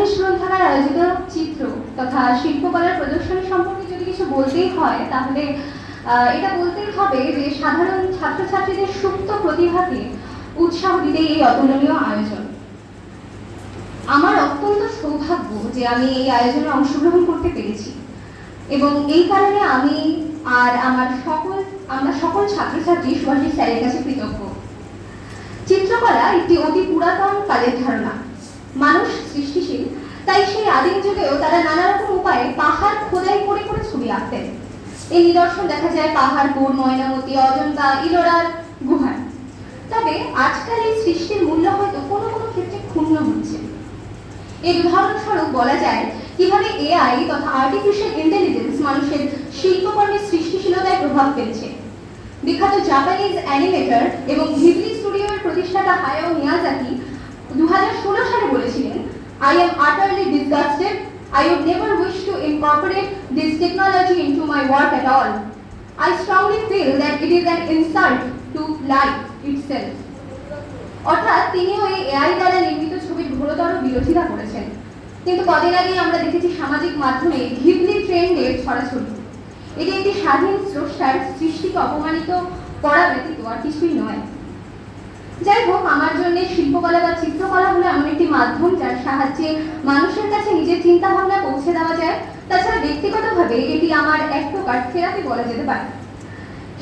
অবনীশ গ্রন্থাগার আয়োজিত চিত্র তথা শিল্পকলার প্রদর্শনী সম্পর্কে যদি কিছু বলতেই হয় তাহলে এটা বলতেই হবে যে সাধারণ ছাত্রছাত্রীদের সুপ্ত প্রতিভাকে উৎসাহ দিতে এই অতুলনীয় আয়োজন। আমার অত্যন্ত সৌভাগ্য যে আমি এই আয়োজনে অংশগ্রহণ করতে পেরেছি এবং এই কারণে আমি আর আমরা সকল ছাত্রছাত্রী সুভাষিস স্যারের কাছে কৃতজ্ঞ। চিত্রকলা একটি অতি পুরাতন কালের ধারণা। মানুষ সৃষ্টিশীল, তাই সেই আদিম যুগেও তারা নানা রকম উপায়ে পাহাড় খোদাই করে করে ছবি আঁকতেন। এই নিদর্শন দেখা যায় পাহাড়পুর, ময়নামতি, অজন্তা, ইলোরার গুহায়। তবে আজকাল এই সৃষ্টির মূল্য হয়তো কোনো কোনো ক্ষেত্রে ক্ষুণ্ণ হচ্ছে। এর উদাহরণস্বরূপ বলা যায় কিভাবে এআই তথা আর্টিফিশিয়াল ইন্টেলিজেন্স মানুষের শিল্পকর্মের সৃষ্টিশীলতায় প্রভাব ফেলছে। বিখ্যাত জাপানিজ অ্যানিমেটর এবং ঘিবলি স্টুডিওর প্রতিষ্ঠাতা হায়াও মিয়াজাকি 2016 সালে বলেছিলেন, I am utterly disgusted. I would never wish to incorporate this technology into my work at all. I strongly feel that it is an insult to life itself. অর্থাৎ তিনিও এই AI দ্বারা নির্মিত ছবির ঘোরতর বিরোধিতা করেছেন। কিন্তু কদিন আগেই আমরা দেখেছি সামাজিক মাধ্যমে ঘিবলি ট্রেন্ডের ছড়াছড়ি। এটি একটি স্বাধীন স্রষ্টার সৃষ্টিকে অপমানিত করা ব্যতীত আর কিছুই নয়। যাই হোক, আমার জন্য শিল্পকলা বা চিত্রকলা হলো এমন একটি মাধ্যম যার সাহায্যে মানুষের কাছে নিজের চিন্তা ভাবনা পৌঁছে দেওয়া যায়। তাছাড়া ব্যক্তিগতভাবে এটি আমার এক প্রকার থেরাপি বলা যেতে পারে।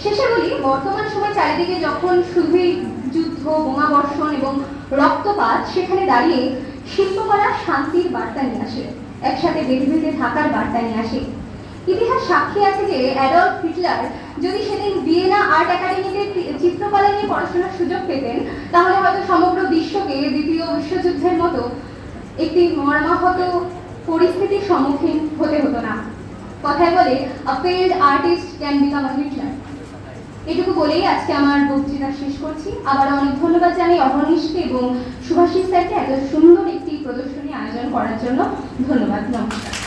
শেষে বলি, বর্তমান সময় চারিদিকে যখন শুধুই যুদ্ধ, বোমাবর্ষণ এবং রক্তপাত, সেখানে দাঁড়িয়ে শিল্পকলা শান্তির বার্তা নিয়ে আসে, একসাথে বেঁধে বেঁধে থাকার বার্তা নিয়ে আসে। ইতিহাস সাক্ষী আছে যে অ্যাডলফ হিটলার যদি সেদিন ভিয়েনা আর্ট একাডেমিতে চিত্রকলা নিয়ে পড়াশোনার সুযোগ পেতেন, তাহলে হয়তো সমগ্র বিশ্বকে দ্বিতীয় বিশ্বযুদ্ধের মতো একটি মর্মাহত পরিস্থিতির সম্মুখীন হতে হতো না। কথায় বলে, a failed artist can become a Hitler. এটুকু বলেই আজকে আমার বক্তৃতা শেষ করছি। আবার অনেক ধন্যবাদ জানাই অবনীশকে এবং সুভাষিস স্যারকে এত সুন্দর একটি প্রদর্শনী আয়োজন করার জন্য। ধন্যবাদ, নমস্কার।